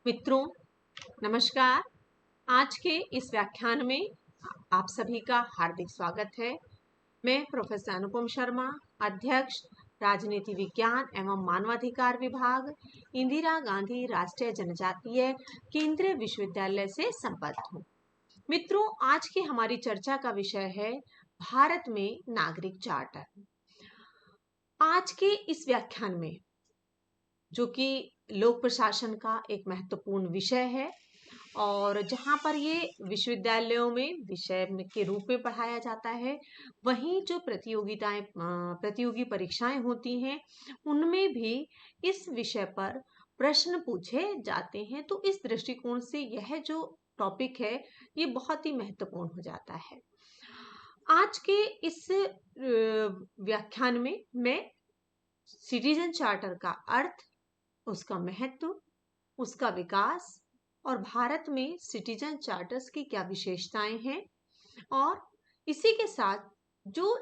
मित्रों, नमस्कार। आज के इस व्याख्यान में आप सभी का हार्दिक स्वागत है। मैं प्रोफेसर अनुपम शर्मा, अध्यक्ष राजनीति विज्ञान एवं मानवाधिकार विभाग, इंदिरा गांधी राष्ट्रीय जनजातीय केंद्रीय विश्वविद्यालय से संबद्ध हूँ। मित्रों, आज की हमारी चर्चा का विषय है भारत में नागरिक चार्टर। आज के इस व्याख्यान में, जो कि लोक प्रशासन का एक महत्वपूर्ण विषय है और जहाँ पर ये विश्वविद्यालयों में विषय के रूप में पढ़ाया जाता है, वहीं जो प्रतियोगी परीक्षाएं होती हैं, उनमें भी इस विषय पर प्रश्न पूछे जाते हैं। तो इस दृष्टिकोण से यह जो टॉपिक है, ये बहुत ही महत्वपूर्ण हो जाता है। आज के इस व्याख्यान में मैं सिटीजन चार्टर का अर्थ, उसका महत्व, उसका विकास और भारत में सिटीजन चार्टर्स की क्या विशेषताएं हैं और इसी के साथ जो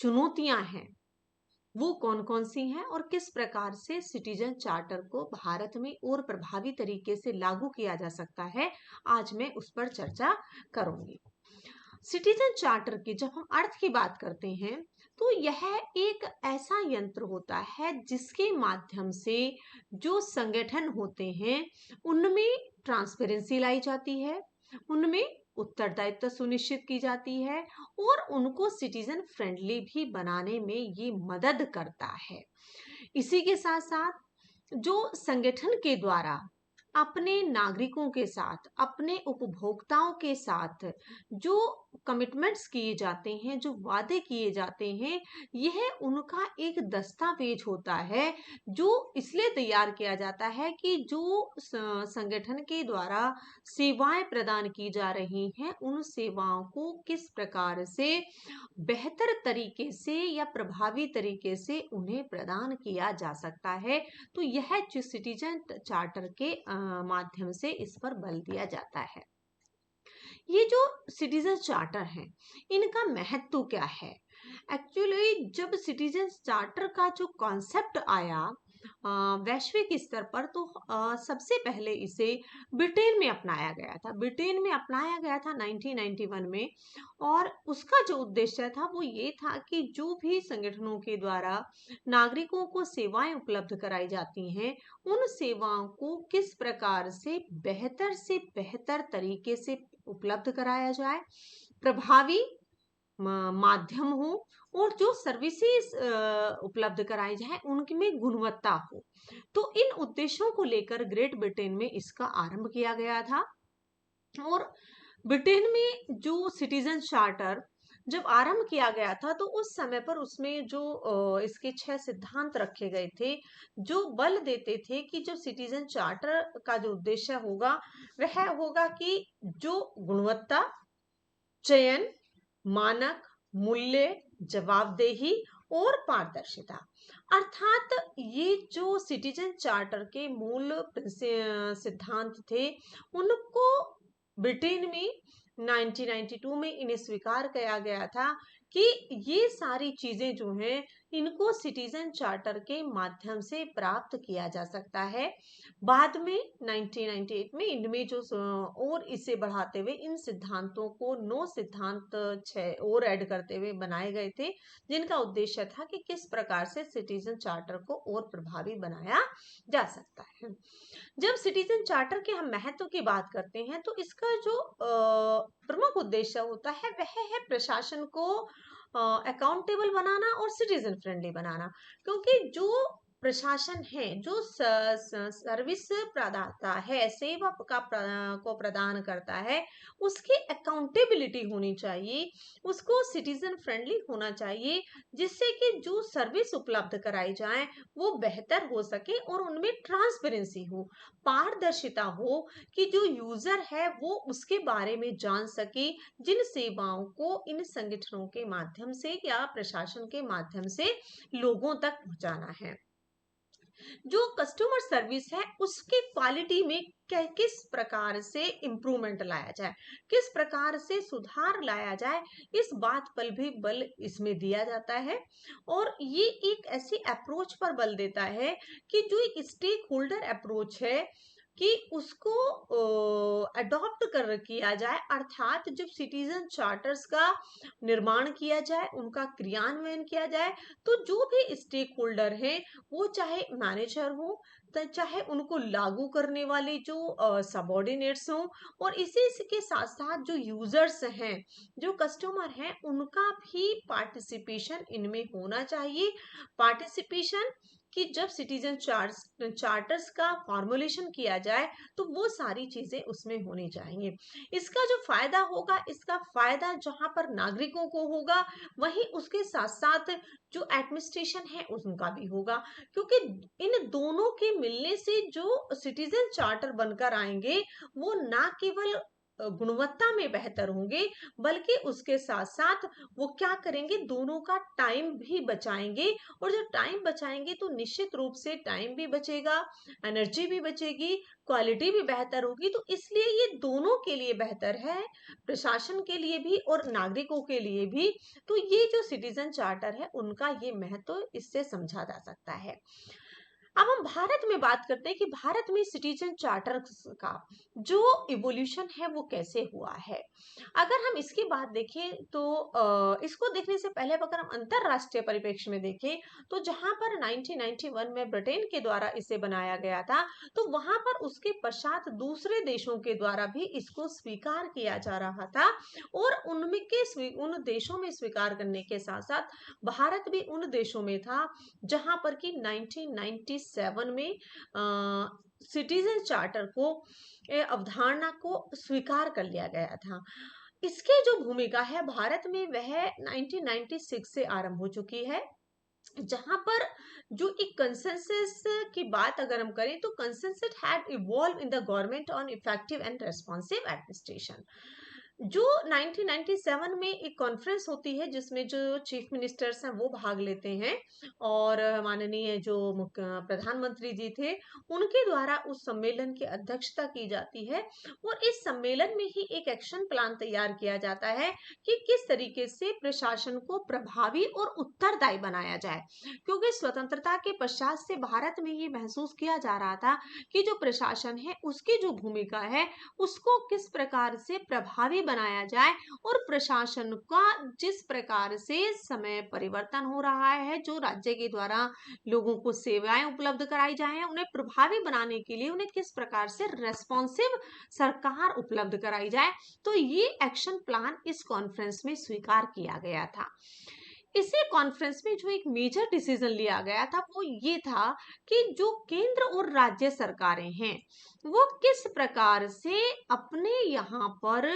चुनौतियां हैं वो कौन कौन सी हैं और किस प्रकार से सिटीजन चार्टर को भारत में और प्रभावी तरीके से लागू किया जा सकता है, आज मैं उस पर चर्चा करूंगी। सिटीजन चार्टर की जब हम अर्थ की बात करते हैं तो यह एक ऐसा यंत्र होता है जिसके माध्यम से जो संगठन होते हैं उनमें ट्रांसपेरेंसी लाई जाती है, उनमें उत्तरदायित्व सुनिश्चित की जाती है और उनको सिटीजन फ्रेंडली भी बनाने में ये मदद करता है। इसी के साथ साथ जो संगठन के द्वारा अपने नागरिकों के साथ, अपने उपभोक्ताओं के साथ जो कमिटमेंट्स किए जाते हैं, जो वादे किए जाते हैं, यह उनका एक दस्तावेज होता है जो इसलिए तैयार किया जाता है कि जो संगठन के द्वारा सेवाएं प्रदान की जा रही हैं, उन सेवाओं को किस प्रकार से बेहतर तरीके से या प्रभावी तरीके से उन्हें प्रदान किया जा सकता है। तो यह जो सिटीजन चार्टर के माध्यम से इस पर बल दिया जाता है। ये जो सिटीजन चार्टर है, इनका महत्व क्या है? एक्चुअली जब सिटीजन चार्टर का जो कॉन्सेप्ट आया वैश्विक स्तर पर, तो सबसे पहले इसे ब्रिटेन में अपनाया गया था। ब्रिटेन में अपनाया गया था 1991 में और उसका जो उद्देश्य था वो ये था कि जो भी संगठनों के द्वारा नागरिकों को सेवाएं उपलब्ध कराई जाती हैं, उन सेवाओं को किस प्रकार से बेहतर तरीके से उपलब्ध कराया जाए, प्रभावी माध्यम हो और जो सर्विसेज उपलब्ध कराई जाए उनमें गुणवत्ता हो। तो इन उद्देश्यों को लेकर ग्रेट ब्रिटेन में इसका आरंभ किया गया था और ब्रिटेन में जो सिटीजन चार्टर जब आरंभ किया गया था तो उस समय पर उसमें जो इसके 6 सिद्धांत रखे गए थे, जो बल देते थे कि जो सिटीजन चार्टर का जो उद्देश्य होगा वह होगा कि जो गुणवत्ता, चयन, मानक, मूल्य, जवाबदेही और पारदर्शिता, अर्थात ये जो सिटीजन चार्टर के मूल सिद्धांत थे, उनको ब्रिटेन में 1992 में इन्हें स्वीकार किया गया था कि ये सारी चीजें जो हैं, इनको सिटीजन चार्टर के माध्यम से प्राप्त किया जा सकता है। बाद में 1998 में इनमें जो और इसे बढ़ाते हुए इन सिद्धांतों को 9 सिद्धांत 6 और ऐड करते हुए बनाए गए थे, जिनका उद्देश्य था कि किस प्रकार से सिटीजन चार्टर को और प्रभावी बनाया जा सकता है। जब सिटीजन चार्टर के हम महत्व की बात करते हैं तो इसका जो प्रमुख उद्देश्य होता है वह है प्रशासन को अकाउंटेबल बनाना और सिटीजन फ्रेंडली बनाना। क्योंकि जो प्रशासन है, जो सर्विस प्रदाता है, सेवा को प्रदान करता है, उसकी अकाउंटेबिलिटी होनी चाहिए, उसको सिटीजन फ्रेंडली होना चाहिए, जिससे कि जो सर्विस उपलब्ध कराई जाए वो बेहतर हो सके और उनमें ट्रांसपेरेंसी हो, पारदर्शिता हो, कि जो यूजर है वो उसके बारे में जान सके, जिन सेवाओं को इन संगठनों के माध्यम से या प्रशासन के माध्यम से लोगों तक पहुंचाना है। जो कस्टमर सर्विस है उसकी क्वालिटी में किस प्रकार से इंप्रूवमेंट लाया जाए, किस प्रकार से सुधार लाया जाए, इस बात पर भी बल इसमें दिया जाता है। और ये एक ऐसी अप्रोच पर बल देता है कि जो एक स्टेक होल्डर अप्रोच है, कि उसको अडॉप्ट कर किया जाए, अर्थात जब सिटीजन चार्टर्स का निर्माण किया जाए, उनका क्रियान्वयन किया जाए, तो जो भी स्टेक होल्डर है, वो चाहे मैनेजर हो, चाहे उनको लागू करने वाले जो सबॉर्डिनेट्स हों, और इसी के साथ साथ जो यूजर्स हैं, जो कस्टमर हैं, उनका भी पार्टिसिपेशन इनमें होना चाहिए। पार्टिसिपेशन कि जब सिटीजन चार्टर्स का फॉर्मुलेशन किया जाए तो वो सारी चीजें उसमें होनी चाहिए। इसका जो फायदा होगा, इसका फायदा जहां पर नागरिकों को होगा, वहीं उसके साथ साथ जो एडमिनिस्ट्रेशन है उनका भी होगा, क्योंकि इन दोनों के मिलने से जो सिटीजन चार्टर बनकर आएंगे, वो ना केवल गुणवत्ता में बेहतर होंगे, बल्कि उसके साथ साथ वो क्या करेंगे, दोनों का टाइम भी बचाएंगे। और जब टाइम बचाएंगे तो निश्चित रूप से टाइम भी बचेगा, एनर्जी भी बचेगी, क्वालिटी भी बेहतर होगी। तो इसलिए ये दोनों के लिए बेहतर है, प्रशासन के लिए भी और नागरिकों के लिए भी। तो ये जो सिटीजन चार्टर है, उनका ये महत्व इससे समझा जा सकता है। अब हम भारत में बात करते हैं कि भारत में सिटीजन चार्टर का जो इवोल्यूशन है वो कैसे हुआ है। अगर हम इसकी बात देखें तो इसको देखने से पहले अगर हम अंतरराष्ट्रीय परिप्रेक्ष्य में देखें, तो जहां पर 1991 में ब्रिटेन के द्वारा इसे बनाया गया था, तो वहां पर उसके पश्चात दूसरे देशों के द्वारा भी इसको स्वीकार किया जा रहा था, और उन देशों में स्वीकार करने के साथ साथ भारत भी उन देशों में था जहां पर कि 1997 में सिटीजन चार्टर को अवधारणा को स्वीकार कर लिया गया था। इसके जो भूमिका है भारत में, वह 1996 से आरंभ हो चुकी है, जहां पर जो एक कंसेंसस की बात अगर हम करें, तो consensus had evolve in the government on effective and responsive administration. जो 1997 में एक कॉन्फ्रेंस होती है जिसमें जो चीफ मिनिस्टर्स हैं वो भाग लेते हैं, और माननीय जो प्रधानमंत्री जी थे, उनके द्वारा उस सम्मेलन की अध्यक्षता की जाती है, और इस सम्मेलन में ही एक एक्शन प्लान तैयार किया जाता है कि किस तरीके से प्रशासन को प्रभावी और उत्तरदायी बनाया जाए। क्योंकि स्वतंत्रता के पश्चात से भारत में ये महसूस किया जा रहा था कि जो प्रशासन है उसकी जो भूमिका है उसको किस प्रकार से प्रभावी बनाया जाए, और प्रशासन का जिस प्रकार से समय परिवर्तन हो रहा है, जो राज्य के द्वारा लोगों को सेवाएं उपलब्ध कराई जाए, उन्हें प्रभावी बनाने के लिए उन्हें किस प्रकार से रेस्पॉन्सिव सरकार उपलब्ध कराई जाए। तो ये एक्शन प्लान इस कॉन्फ्रेंस में स्वीकार किया गया था। इसी कॉन्फ्रेंस में जो एक मेजर डिसीजन लिया गया था वो ये था कि जो केंद्र और राज्य सरकारें हैं, वो किस प्रकार से अपने यहाँ पर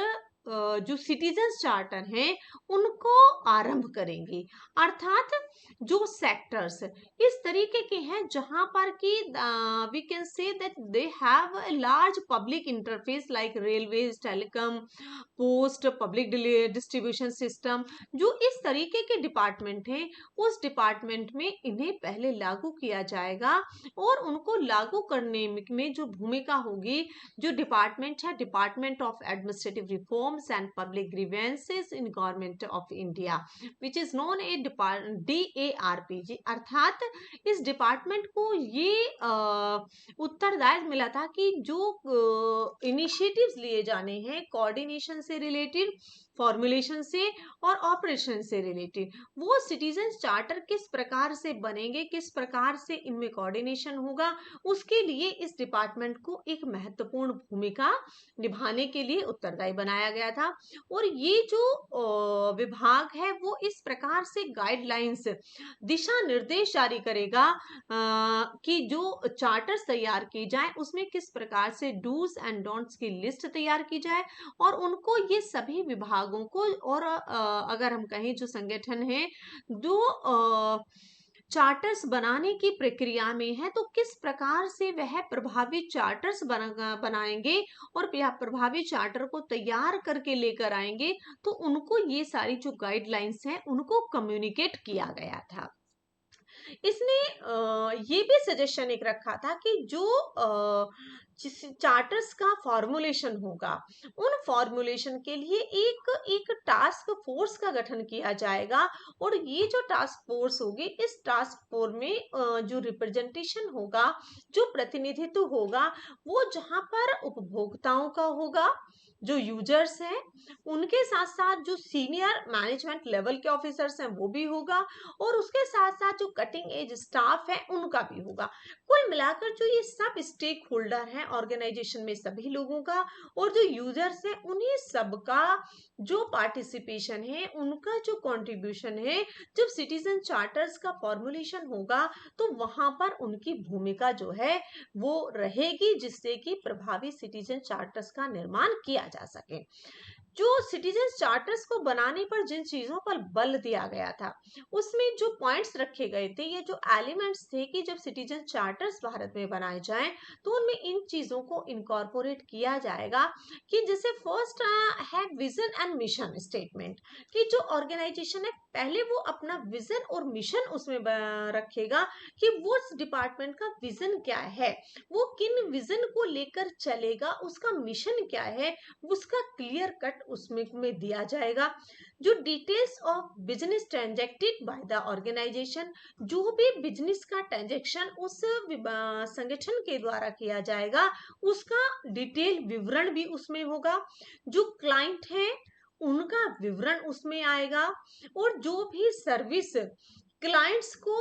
जो सिटीजन्स चार्टर हैं उनको आरंभ करेंगे। अर्थात जो सेक्टर्स इस तरीके के हैं जहां पर कि we can say that they have a large public interface like railways, telecom, post, public distribution system. जो इस तरीके के डिपार्टमेंट हैं, उस डिपार्टमेंट में इन्हें पहले लागू किया जाएगा, और उनको लागू करने में जो भूमिका होगी, जो डिपार्टमेंट है, department of administrative reforms and public grievances in government of India, which is known A DARPG। अर्थात इस डिपार्टमेंट को ये उत्तरदायित्व मिला था कि जो इनिशिएटिव्स लिए जाने हैं कोऑर्डिनेशन से रिलेटेड, फॉर्मुलेशन से और ऑपरेशन से रिलेटेड, वो सिटीजन चार्टर किस प्रकार से बनेंगे, किस प्रकार से इनमें कोऑर्डिनेशन होगा, उसके लिए इस डिपार्टमेंट को एक महत्वपूर्ण भूमिका निभाने के लिए उत्तरदायी बनाया गया था। और ये जो विभाग है वो इस प्रकार से गाइडलाइंस, दिशा निर्देश जारी करेगा कि जो चार्टर्स तैयार की जाए उसमें किस प्रकार से डूज एंड डोंट्स की लिस्ट तैयार की जाए, और उनको ये सभी विभागों को, और अगर हम कहें जो संगठन है जो चार्टर्स बनाने की प्रक्रिया में है, तो किस प्रकार से वह प्रभावी चार्टर्स बनाएंगे और प्रभावी चार्टर को तैयार करके लेकर आएंगे। तो उनको ये सारी जो गाइडलाइंस हैं उनको कम्युनिकेट किया गया था। इसने ये भी सजेशन एक रखा था कि जो जिस चार्टर्स का फॉर्मुलेशन होगा, उन फॉर्मुलेशन के लिए एक एक टास्क फोर्स का गठन किया जाएगा, और ये जो टास्क फोर्स होगी, इस टास्क फोर्स में जो रिप्रेजेंटेशन होगा, जो प्रतिनिधित्व होगा, वो जहां पर उपभोक्ताओं का होगा, जो यूजर्स हैं उनके साथ साथ जो सीनियर मैनेजमेंट लेवल के ऑफिसर्स हैं वो भी होगा, और उसके साथ साथ जो कटिंग एज स्टाफ है उनका भी होगा। कुल मिलाकर जो ये सब स्टेक होल्डर हैं ऑर्गेनाइजेशन में, सभी लोगों का, और जो यूजर्स हैं उन्हीं सबका जो पार्टिसिपेशन है, उनका जो कंट्रीब्यूशन है, जब सिटीजन चार्टर्स का फॉर्मुलेशन होगा तो वहां पर उनकी भूमिका जो है वो रहेगी, जिससे कि प्रभावी सिटीजन चार्टर्स का निर्माण किया जा सके। जो सिटीजन चार्टर्स को बनाने पर जिन चीजों पर बल दिया गया था, उसमें जो पॉइंट्स रखे गए थे, ये जो एलिमेंट्स थे कि जब सिटीजन चार्टर्स भारत में बनाए जाएं तो उनमें इन चीजों को इनकॉर्पोरेट किया जाएगा, कि जैसे फर्स्ट है विजन एंड मिशन स्टेटमेंट, कि जो ऑर्गेनाइजेशन है पहले वो अपना विजन और मिशन उसमें रखेगा, कि वो डिपार्टमेंट का विजन क्या है, वो किन विजन को लेकर चलेगा, उसका मिशन क्या है, उसका क्लियर कट उसमें में दिया जाएगा। जो details of business transacted by the organisation, जो भी बिजनेस का ट्रांजैक्शन उस संगठन के द्वारा किया जाएगा, उसका डिटेल विवरण भी उसमें होगा। जो क्लाइंट है उनका विवरण उसमें आएगा, और जो भी सर्विस क्लाइंट्स को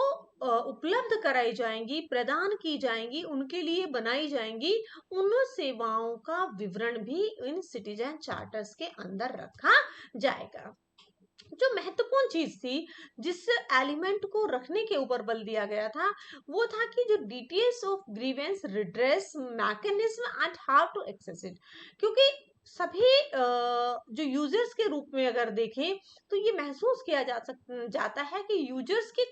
उपलब्ध कराई जाएंगी, प्रदान की जाएंगी, उनके लिए बनाई जाएंगी, उन सेवाओं का विवरण भी इन सिटीजन चार्टर्स के अंदर रखा जाएगा। जो महत्वपूर्ण चीज थी जिस एलिमेंट को रखने के ऊपर बल दिया गया था, वो था कि जो details of grievance redress mechanism and how to access it, क्योंकि सभी जो यूजर्स के रूप में अगर देखें तो ये महसूस किया जाता है कि यूजर्स की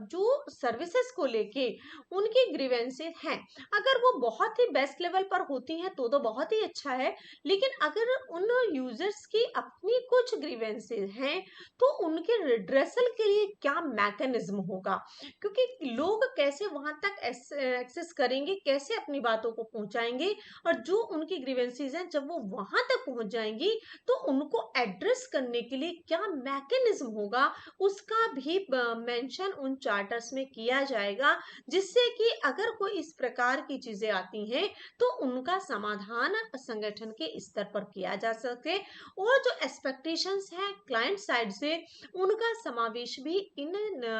जो सर्विसेज को लेके उनकी ग्रीवेंसेस हैं, अगर वो बहुत ही बेस्ट लेवल पर होती हैं तो बहुत ही अच्छा है, लेकिन अगर उन यूजर्स की अपनी कुछ ग्रीवेंसेस हैं तो उनके रिड्रेसल के लिए क्या मैकेनिज्म होगा, क्योंकि लोग कैसे वहां तक एक्सेस करेंगे, कैसे अपनी बातों को पहुंचाएंगे, और जो उनकी ग्रीवेंसेस हैं जब वो वहां तक पहुंच जाएंगी तो उनको एड्रेस करने के लिए क्या मैकेनिज्म होगा, उसका भी मेंशन उन चार्टर्स में किया जाएगा, जिससे कि अगर कोई इस प्रकार की चीजें आती हैं तो उनका समाधान संगठन के स्तर पर किया जा सके, और जो एक्सपेक्टेशंस हैं क्लाइंट साइड से उनका समावेश भी इन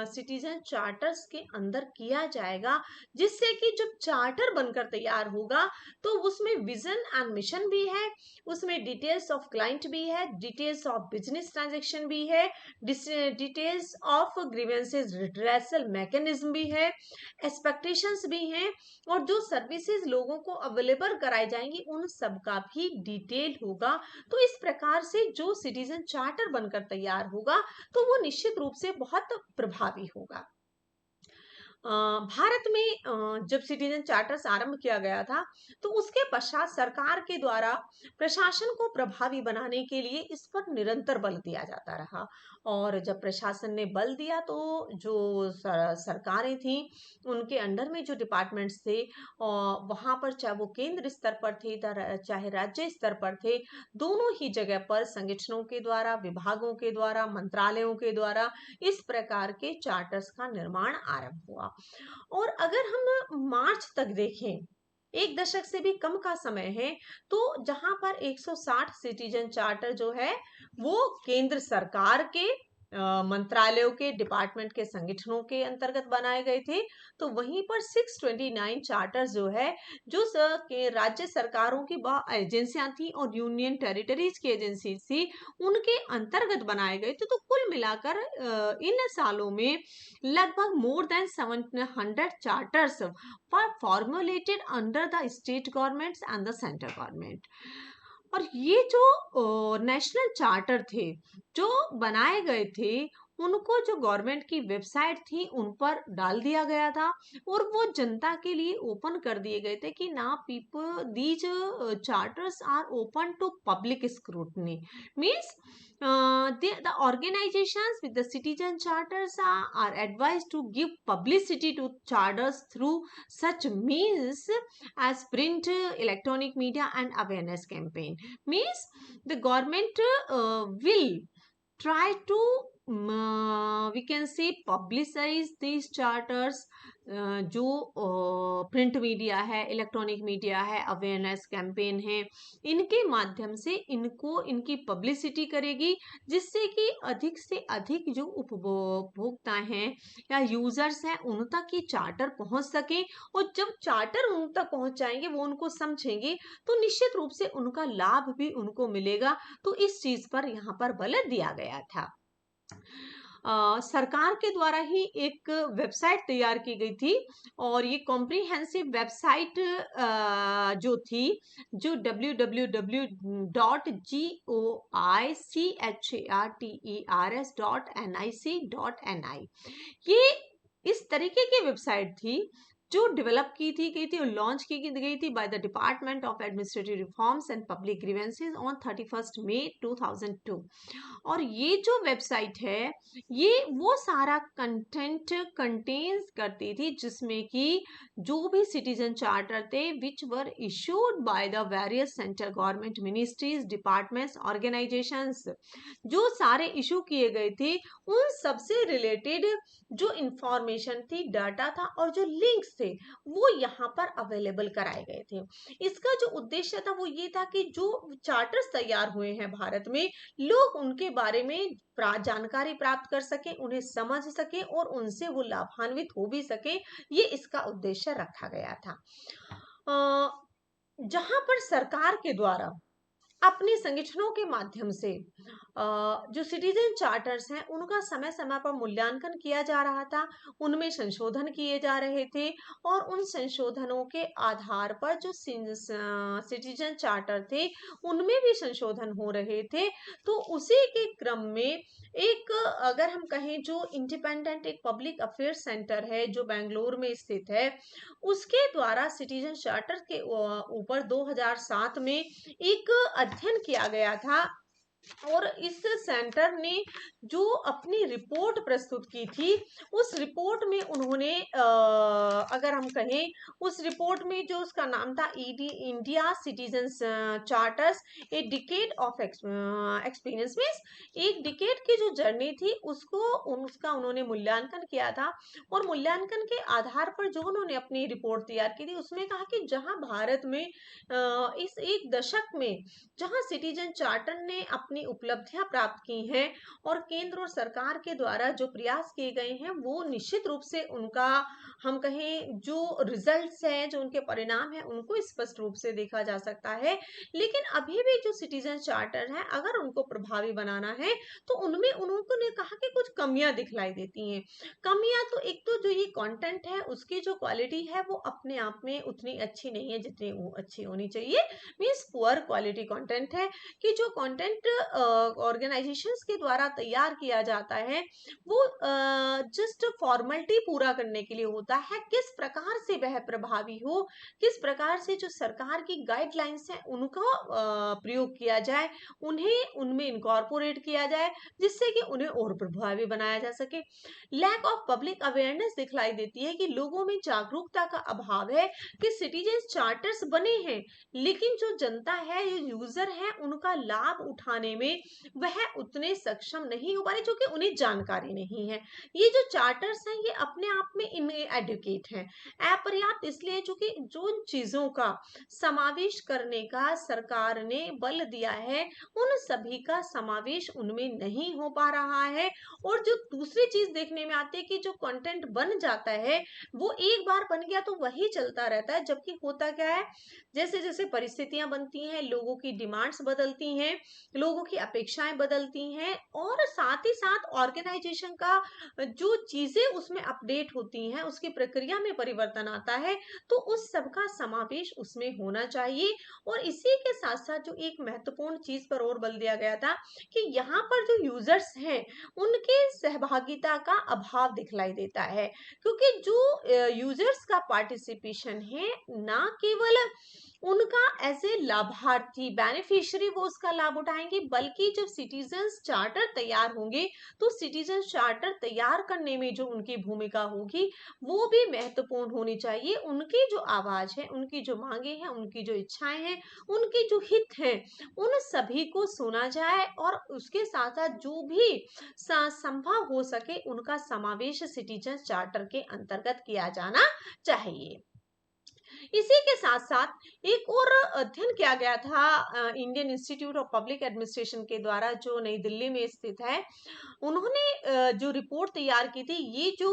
सिटीजन चार्टर्स के अंदर किया जाएगा, जिससे कि जब चार्टर बनकर तैयार होगा तो उसमें विजन एंड मिशन भी है, उसमें डिटेल्स ऑफ क्लाइंट भी है, डिटेल्स ऑफ बिजनेस ट्रांजैक्शन भी है, details of grievances redressal mechanism भी है, एक्सपेक्टेशंस भी हैं, और जो सर्विसेज लोगों को अवेलेबल कराई जाएंगी उन सब का भी डिटेल होगा। तो इस प्रकार से जो सिटीजन चार्टर बनकर तैयार होगा तो वो निश्चित रूप से बहुत प्रभावी होगा। भारत में जब सिटीजन चार्टर्स आरंभ किया गया था तो उसके पश्चात सरकार के द्वारा प्रशासन को प्रभावी बनाने के लिए इस पर निरंतर बल दिया जाता रहा, और जब प्रशासन ने बल दिया तो जो सरकारें थी उनके अंडर में जो डिपार्टमेंट्स थे वहां पर, चाहे वो केंद्र स्तर पर थे चाहे राज्य स्तर पर थे, दोनों ही जगह पर संगठनों के द्वारा, विभागों के द्वारा, मंत्रालयों के द्वारा इस प्रकार के चार्टर्स का निर्माण आरंभ हुआ। और अगर हम मार्च तक देखें, एक दशक से भी कम का समय है, तो जहां पर 160 सिटीजन चार्टर जो है वो केंद्र सरकार के मंत्रालयों के, डिपार्टमेंट के, संगठनों के अंतर्गत बनाए गए थे, तो वहीं पर 629 चार्टर जो है जो के राज्य सरकारों की एजेंसियां थी और यूनियन टेरिटरीज की एजेंसी थी उनके अंतर्गत बनाए गए थे। तो कुल मिलाकर इन सालों में लगभग more than 700 charters were formulated under the state governments and the central government. और ये जो नेशनल चार्टर थे जो बनाए गए थे उनको जो गवर्नमेंट की वेबसाइट थी उन पर डाल दिया गया था और वो जनता के लिए ओपन कर दिए गए थे कि ना people these charters are open to public scrutiny means the organizations with the citizen charters are advised to give publicity to charters through such means as print, electronic media and awareness campaign. Means the government will try to we can say publicize these charters, जो print media है, electronic media है, awareness campaign है, इनके माध्यम से इनको इनकी publicity करेगी, जिससे कि अधिक से अधिक जो उपभोक्ता हैं या यूजर्स हैं उन तक ये चार्टर पहुंच सके। और जब चार्टर उन तक पहुंच जाएंगे, वो उनको समझेंगे, तो निश्चित रूप से उनका लाभ भी उनको मिलेगा। तो इस चीज पर यहाँ पर बल दिया गया था। सरकार के द्वारा ही एक वेबसाइट तैयार की गई थी और ये कॉम्प्रिहेंसिव वेबसाइट जो थी, जो www.goicharters.nic.ni, ये इस तरीके की वेबसाइट थी जो डेवलप की थी गई थी और लॉन्च की गई थी by the department of administrative reforms and public grievances on 31 मई 2002। और ये जो वेबसाइट है, ये वो सारा कंटेंट कंटेन्स करती थी जिसमें कि जो भी सिटीजन चार्टर थे which were issued by the various central government ministries, departments, organisations, जो सारे इशू किए गए थे उन सबसे रिलेटेड जो इंफॉर्मेशन थी, डाटा था और जो लिंक्स थे, वो यहाँ पर अवेलेबल कराए गए थे। इसका जो उद्देश्य था वो ये था कि जो चार्टर्स तैयार हुए हैं भारत में, लोग उनके बारे में जानकारी प्राप्त कर सके, उन्हें समझ सके और उनसे वो लाभान्वित हो भी सके, ये इसका उद्देश्य रखा गया था। जहां पर सरकार के द्वारा अपने संगठनों के माध्यम से जो सिटीजन चार्टर्स हैं उनका समय समय पर मूल्यांकन किया जा रहा था, उनमें संशोधन किए जा रहे थे और उन संशोधनों के आधार पर जो सिटीजन चार्टर थे उनमें भी संशोधन हो रहे थे। तो उसी के क्रम में एक, अगर हम कहें, जो इंडिपेंडेंट एक पब्लिक अफेयर्स सेंटर है जो बेंगलोर में स्थित है, उसके द्वारा सिटीजन चार्टर के ऊपर 2007 में एक अध्ययन किया गया था और इस सेंटर ने जो अपनी रिपोर्ट प्रस्तुत की थी, उस रिपोर्ट में उन्होंने अगर हम कहें, उस रिपोर्ट में जो उसका नाम था India citizen charters a decade of experience, means एक डिकेड की जो जर्नी थी उसका उन्होंने मूल्यांकन किया था। और मूल्यांकन के आधार पर जो उन्होंने अपनी रिपोर्ट तैयार की थी, उसमें कहा कि जहां भारत में इस एक दशक में जहां सिटीजन चार्टर ने अपनी उपलब्धियां प्राप्त की हैं और केंद्र और सरकार के द्वारा जो प्रयास किए गए हैं, वो निश्चित रूप से उनका, हम कहें, जो रिजल्ट्स हैं, जो उनके परिणाम हैं, उनको स्पष्ट रूप से देखा जा सकता है। लेकिन अभी भी जो सिटीजन चार्टर हैं, अगर उनको प्रभावी बनाना है तो उनमें उन्होंने कहा कि कुछ कमियां दिखलाई देती हैं। कमियां तो एक तो जो ये कंटेंट है उसकी जो क्वालिटी है वो अपने आप में उतनी अच्छी नहीं है जितनी अच्छी होनी चाहिए, मीन्स पुअर क्वालिटी कंटेंट है। कि जो कंटेंट ऑर्गेनाइजेशंस के द्वारा तैयार किया जाता है वो जस्ट फॉर्मेलिटी पूरा करने के लिए होता है, किस प्रकार से वह प्रभावी हो, किस प्रकार से जो सरकार की गाइडलाइंस है उनका प्रयोग किया जाए, उन्हें उनमें इनकॉर्पोरेट किया जाए, जिससे कि उन्हें और प्रभावी बनाया जा सके। लैक ऑफ पब्लिक अवेयरनेस दिखलाई देती है कि लोगों में जागरूकता का अभाव है कि सिटीजन चार्टर्स बने हैं, लेकिन जो जनता है, जो यूजर है, उनका लाभ उठाने में वह उतने सक्षम नहीं हो पा रहे, क्योंकि उन्हें जानकारी नहीं है। ये जो चार्टर्स हैं ये अपने आप में इनएडुकेट हैं, अपर्याप्त इसलिए क्योंकि जो चीजों का समावेश करने का सरकार ने बल दिया है उन सभी का समावेश उनमें नहीं हो पा रहा है। और जो दूसरी चीज देखने में आती है कि जो कंटेंट बन जाता है वो एक बार बन गया तो वही चलता रहता है, जबकि होता क्या है, जैसे जैसे परिस्थितियां बनती हैं, लोगों की डिमांड्स बदलती हैं, लोगों लोगों की अपेक्षाएं बदलती हैं और साथ ही साथ ऑर्गेनाइजेशन का जो चीजें उसमें अपडेट होती हैं, उसकी प्रक्रिया में परिवर्तन आता है, तो उस सब का समावेश उसमें होना चाहिए। और इसी के साथ साथ जो एक महत्वपूर्ण चीज पर और बल दिया गया था कि यहाँ पर जो यूजर्स हैं उनके सहभागिता का अभाव दिखलाई देता है, क्योंकि जो यूजर्स का पार्टिसिपेशन है ना केवल उनका एज ए लाभार्थी बेनिफिशियरी वो उसका लाभ उठाएंगे, बल्कि जब सिटीजन्स चार्टर तैयार होंगे तो सिटीजन चार्टर तैयार करने में जो उनकी भूमिका होगी वो भी महत्वपूर्ण होनी चाहिए। उनकी जो आवाज है, उनकी जो मांगे हैं, उनकी जो इच्छाएं हैं, उनके जो हित हैं, उन सभी को सुना जाए और उसके साथ साथ जो भी संभव हो सके उनका समावेश सिटीजन चार्टर के अंतर्गत किया जाना चाहिए। इसी के साथ साथ एक और अध्ययन किया गया था Indian institute of public administration के द्वारा, जो नई दिल्ली में स्थित है। उन्होंने जो रिपोर्ट तैयार की थी, ये जो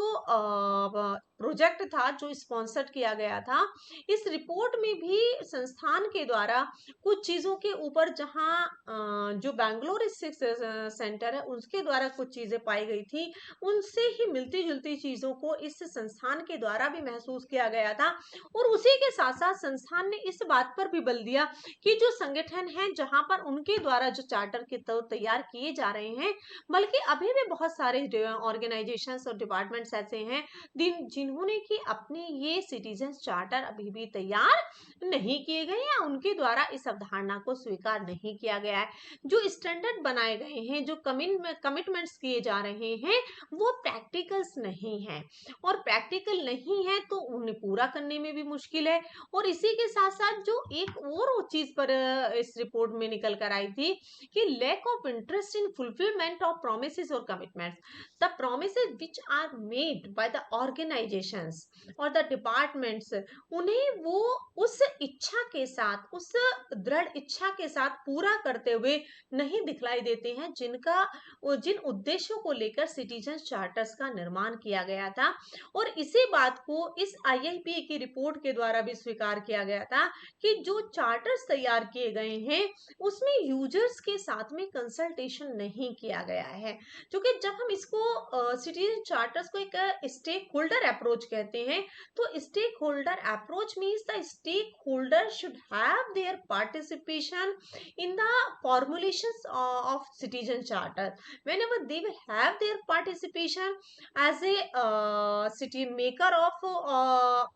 प्रोजेक्ट था जो स्पॉन्सर्ड किया गया था, इस रिपोर्ट में भी संस्थान के द्वारा कुछ चीजों के ऊपर, जहां जो बैंगलोर सेंटर है उसके द्वारा कुछ चीजें पाई गई थी, उनसे ही मिलती जुलती चीजों को इस संस्थान के द्वारा भी महसूस किया गया था। और उसी के साथ साथ संस्थान ने इस बात पर भी बल दिया कि जो संगठन है जहां पर उनके द्वारा जो चार्टर के तौर तैयार किए जा रहे हैं, बल्कि अभी भी बहुत सारे ऑर्गेनाइजेशंस और डिपार्टमेंट्स ऐसे हैं जिन्होंने कि अपने ये सिटीजन चार्टर अभी भी तैयार नहीं किए गए या उनके द्वारा इस अवधारणा को स्वीकार नहीं किया गया है। जो स्टैंडर्ड बनाए गए हैं, जो कमिटमेंट्स किए जा रहे हैं, वो प्रैक्टिकल्स नहीं है, और प्रैक्टिकल नहीं है तो उन्हें पूरा करने में भी मुश्किल है। और इसी के साथ साथ जो एक और चीज पर इस रिपोर्ट में निकल कर आई थी कि lack of interest in fulfilment of promises और commitments, the promises which are made by the organisations और द डिपार्टमेंट्स, उन्हें वो उस इच्छा के साथ, उस दृढ़ इच्छा के साथ पूरा करते हुए नहीं दिखलाई देते हैं जिन उद्देश्यों को लेकर सिटीजन चार्टर्स का निर्माण किया गया था। और इसी बात को इस ILPA की रिपोर्ट के द्वारा भी स्वीकार किया गया था कि जो चार्टर्स तैयार किए गए हैं उसमें यूजर्स के साथ में कंसल्टेशन नहीं किया गया है। क्योंकि जब हम इसको सिटीजन चार्टर्स को एक स्टेक होल्डर अप्रोच कहते हैं, तो stakeholder approach means the stakeholder should have their participation in the formulations of citizen charter. Whenever they will have their participation as a city maker of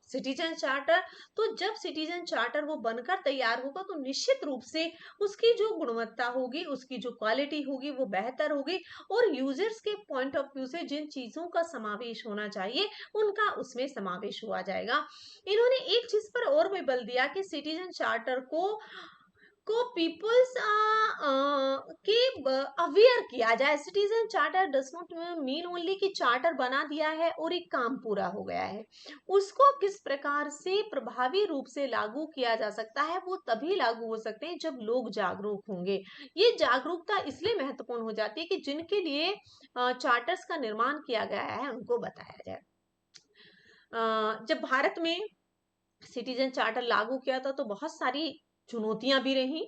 citizen charter, तो जब citizen charter वो बनकर तैयार होगा तो निश्चित रूप से उसकी जो गुणवत्ता होगी, उसकी जो क्वालिटी होगी वो बेहतर होगी, और यूजर्स के पॉइंट ऑफ व्यू से जिन चीजों का समावेश होना चाहिए उनका उसमें समावेश हुआ जाएगा। इन्होंने एक चीज पर और भी बल दिया कि सिटीजन चार्टर को पीपल्स के अवेयर किया जाए। Citizen charter does not mean only कि चार्टर बना दिया है और एक काम पूरा हो गया है, उसको किस प्रकार से प्रभावी रूप से लागू किया जा सकता है, वो तभी लागू हो सकते हैं जब लोग जागरूक होंगे। ये जागरूकता इसलिए महत्वपूर्ण हो जाती है कि जिनके लिए चार्टर्स का निर्माण किया गया है उनको बताया जाए। जब भारत में सिटीजन चार्टर लागू किया था तो बहुत सारी चुनौतियां भी रही,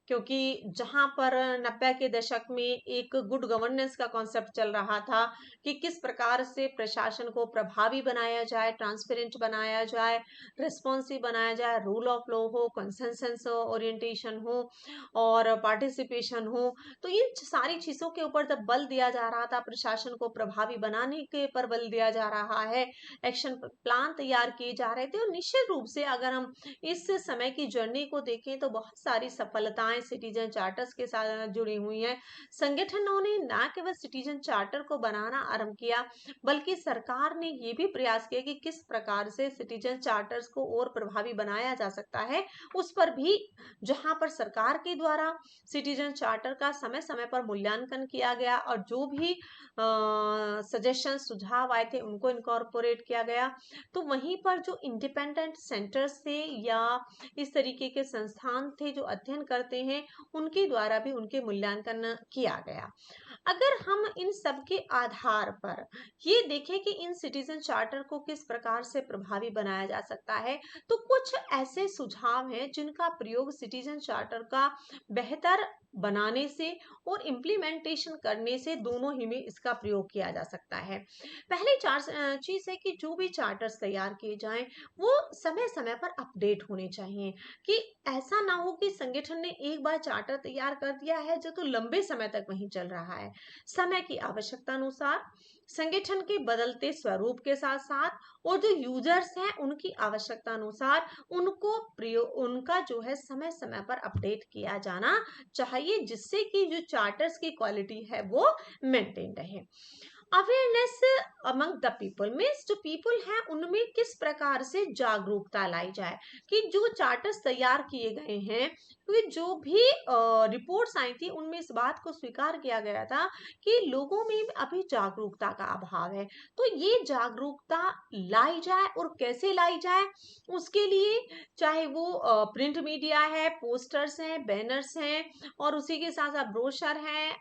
क्योंकि जहां पर 90 के दशक में एक गुड गवर्नेंस का कॉन्सेप्ट चल रहा था कि किस प्रकार से प्रशासन को प्रभावी बनाया जाए, ट्रांसपेरेंट बनाया जाए, रिस्पॉन्सिव बनाया जाए, रूल ऑफ लॉ हो, कंसेंसस ओरिएंटेशन हो और पार्टिसिपेशन हो। तो इन सारी चीजों के ऊपर जब बल दिया जा रहा था, प्रशासन को प्रभावी बनाने के पर बल दिया जा रहा है, एक्शन प्लान तैयार किए जा रहे थे, और निश्चित रूप से अगर हम इस समय की जर्नी को देखें तो बहुत सारी सफलताएं सिटीजन चार्टर्स के साथ जुड़ी हुई हैं। संगठनों ने न केवल सिटीजन चार्टर को बनाना आरंभ किया, बल्कि सरकार ने ये भी प्रयास किया कि किस प्रकार से सिटीजन चार्टर्स को और प्रभावी बनाया जा सकता है। उस पर भी जहां पर सरकार के द्वारा सिटीजन चार्टर का समय समय पर मूल्यांकन किया गया और जो भी सजेशन सुझाव आए थे उनको इनकॉर्पोरेट किया गया, तो वहीं पर जो इंडिपेंडेंट सेंटर्स थे या इस तरीके के संस्थान थे जो अध्ययन करते हैं उनके द्वारा भी उनके मूल्यांकन किया गया। अगर हम इन सब के आधार पर ये देखें कि इन सिटीजन चार्टर को किस प्रकार से प्रभावी बनाया जा सकता है, तो कुछ ऐसे सुझाव हैं जिनका प्रयोग सिटीजन चार्टर का बेहतर बनाने से और इम्प्लीमेंटेशन करने से दोनों ही में इसका प्रयोग किया जा सकता है। पहली चीज है कि जो भी चार्टर्स तैयार किए जाएं वो समय समय पर अपडेट होने चाहिए, कि ऐसा ना हो कि संगठन ने एक बार चार्टर तैयार कर दिया है जो तो लंबे समय तक वहीं चल रहा है। समय की आवश्यकता अनुसार, संगठन के बदलते स्वरूप के साथ साथ और जो यूजर्स हैं उनकी आवश्यकता अनुसार उनको प्रयोग उनका जो है समय समय पर अपडेट किया जाना चाहिए, जिससे कि जो चार्टर्स की क्वालिटी है वो मेंटेन रहे। Awareness among the people means जो पीपल हैं उनमें किस प्रकार से जागरूकता लाई जाए, कि जो चार्टर्स तैयार किए गए हैं, क्योंकि जो भी रिपोर्ट्स आई थी उनमें इस बात को स्वीकार किया गया था कि लोगों में अभी जागरूकता का अभाव है। तो ये जागरूकता लाई जाए और कैसे लाई जाए, उसके लिए चाहे वो प्रिंट मीडिया है, पोस्टर्स हैं, बैनर्स हैं, और उसी के साथ साथ ब्रोशर हैं,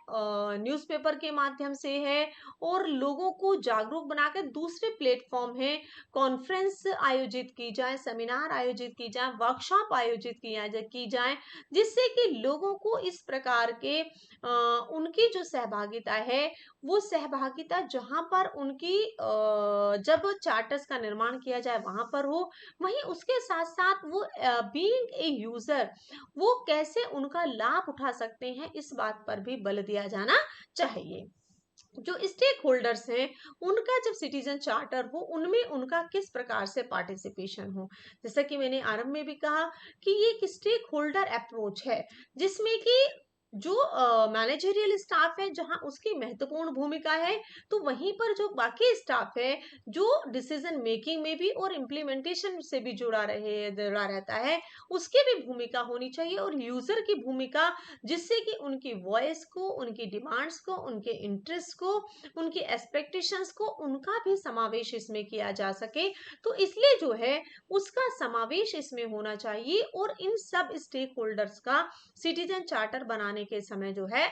न्यूज़पेपर के माध्यम से है, और लोगों को जागरूक बनाकर दूसरे प्लेटफॉर्म है, कॉन्फ्रेंस आयोजित की जाए, सेमिनार आयोजित की जाए, वर्कशॉप आयोजित की जाए, जिससे कि लोगों को इस प्रकार के उनकी जो सहभागिता है वो सहभागिता जहां पर उनकी जब चार्टर्स का निर्माण किया जाए वहां पर हो, वहीं उसके साथ साथ वो बीइंग ए यूजर वो कैसे उनका लाभ उठा सकते हैं इस बात पर भी बल दिया जाना चाहिए। जो स्टेक होल्डर्स हैं उनका जब सिटीजन चार्टर हो उनमें उनका किस प्रकार से पार्टिसिपेशन हो, जैसा कि मैंने आरंभ में भी कहा कि ये एक स्टेक होल्डर अप्रोच है, जिसमें कि जो मैनेजरियल स्टाफ है जहां उसकी महत्वपूर्ण भूमिका है, तो वहीं पर जो बाकी स्टाफ है जो डिसीजन मेकिंग में भी और इम्प्लीमेंटेशन से भी जुड़ा रहता है, उसकी भी भूमिका होनी चाहिए, और यूजर की भूमिका, जिससे कि उनकी वॉइस को, उनकी डिमांड्स को, उनके इंटरेस्ट को, उनकी एक्सपेक्टेशंस को, उनका भी समावेश इसमें किया जा सके। तो इसलिए जो है उसका समावेश इसमें होना चाहिए, और इन सब स्टेक होल्डर्स का सिटीजन चार्टर बनाने के समय जो है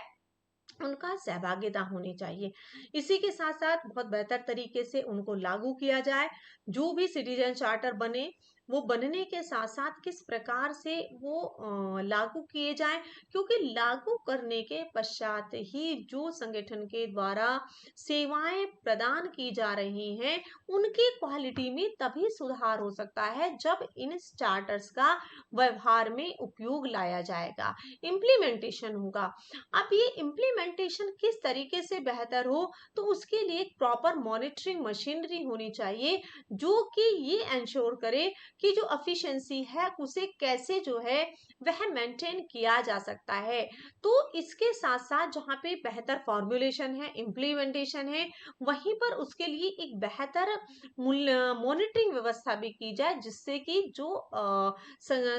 उनका सहभागिता होनी चाहिए। इसी के साथ साथ बहुत बेहतर तरीके से उनको लागू किया जाए। जो भी सिटीजन चार्टर बने वो बनने के साथ साथ किस प्रकार से वो लागू किए जाएं, क्योंकि लागू करने के पश्चात ही जो संगठन के द्वारा सेवाएं प्रदान की जा रही हैं उनकी क्वालिटी में तभी सुधार हो सकता है जब इन चार्टर्स का व्यवहार में उपयोग लाया जाएगा, इम्प्लीमेंटेशन होगा। अब ये इम्प्लीमेंटेशन किस तरीके से बेहतर हो, तो उसके लिए एक प्रॉपर मॉनिटरिंग मशीनरी होनी चाहिए जो कि ये इंश्योर करे कि जो एफिशिएंसी है उसे कैसे जो है वह मेंटेन किया जा सकता है। तो इसके साथ साथ जहाँ पे बेहतर फॉर्मुलेशन है, इम्प्लीमेंटेशन है, वहीं पर उसके लिए एक बेहतर मॉनिटरिंग व्यवस्था भी की जाए, जिससे कि जो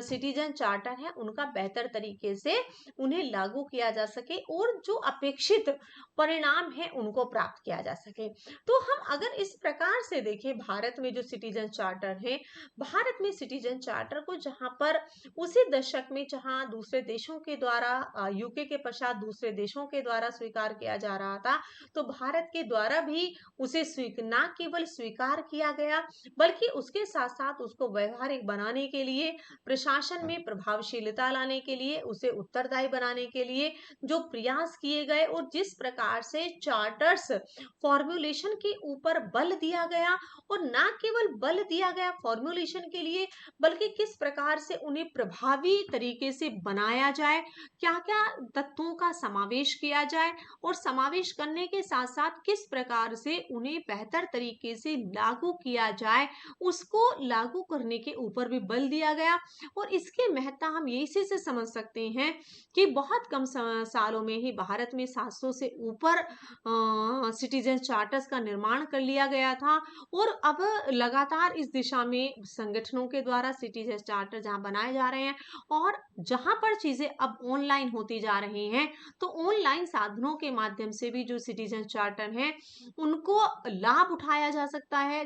सिटीजन चार्टर है उनका बेहतर तरीके से उन्हें लागू किया जा सके और जो अपेक्षित परिणाम है उनको प्राप्त किया जा सके। तो हम अगर इस प्रकार से देखें भारत में जो सिटीजन चार्टर है, भारत में सिटीजन चार्टर को जहां पर उसी दशक में जहां दूसरे देशों के द्वारा यूके के पश्चात दूसरे देशों के द्वारा स्वीकार किया जा रहा था, तो भारत के द्वारा भी उसे न केवल स्वीकार किया गया बल्कि उसके साथ साथ उसको व्यवहारिक बनाने के लिए, प्रशासन में प्रभावशीलता लाने के लिए, उसे उत्तरदायी बनाने के लिए जो प्रयास किए गए और जिस प्रकार से चार्टर्स फॉर्मुलेशन के ऊपर बल दिया गया, और ना केवल बल दिया गया फॉर्मुलेशन के लिए बल्कि किस प्रकार से उन्हें प्रभावी तरीके से बनाया जाए, क्या क्या तत्वों का समावेश किया जाए, और समावेश करने के साथ साथ किस प्रकार से उन्हें बेहतर तरीके से लागू किया जाए, उसको लागू करने के ऊपर भी बल दिया गया। और इसके महत्ता हम इसी से समझ सकते हैं कि बहुत कम सालों में ही भारत में 700 से ऊपर सिटीजन चार्टर्स का निर्माण कर लिया गया था, और अब लगातार इस दिशा में संगठन संगठनों के द्वारा सिटीजन चार्टर जहां बनाए जा रहे हैं, और जहां पर चीजें अब ऑनलाइन होती जा रही हैं, तो ऑनलाइन साधनों के माध्यम से भी जो सिटीजन चार्टर हैं उनको लाभ उठाया जा सकता है,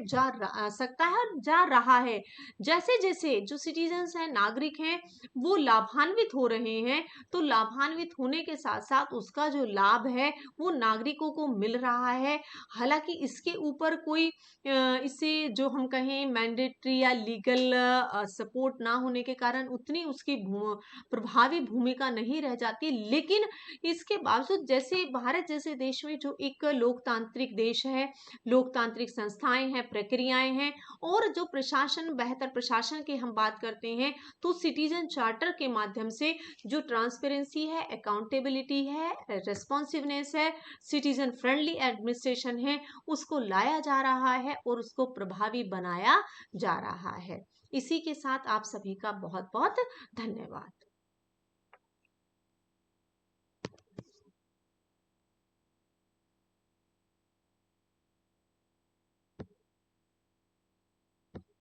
सकता है और जा रहा है। जैसे जैसे जो सिटीजन्स हैं, नागरिक हैं, वो लाभान्वित हो रहे हैं, तो लाभान्वित होने के साथ साथ उसका जो लाभ है वो नागरिकों को मिल रहा है। हालांकि इसके ऊपर कोई इसे जो हम कहें मैंडेटरी या लीगल सपोर्ट ना होने के कारण उतनी उसकी प्रभावी भूमिका नहीं रह जाती, लेकिन इसके बावजूद जैसे भारत जैसे देश में जो एक लोकतांत्रिक देश है, लोकतांत्रिक संस्थाएं हैं, प्रक्रियाएं हैं, और जो प्रशासन, बेहतर प्रशासन की हम बात करते हैं, तो सिटीजन चार्टर के माध्यम से जो ट्रांसपेरेंसी है, अकाउंटेबिलिटी है, रेस्पॉन्सिवनेस है, सिटीजन फ्रेंडली एडमिनिस्ट्रेशन है, उसको लाया जा रहा है और उसको प्रभावी बनाया जा रहा है। इसी के साथ आप सभी का बहुत बहुत धन्यवाद।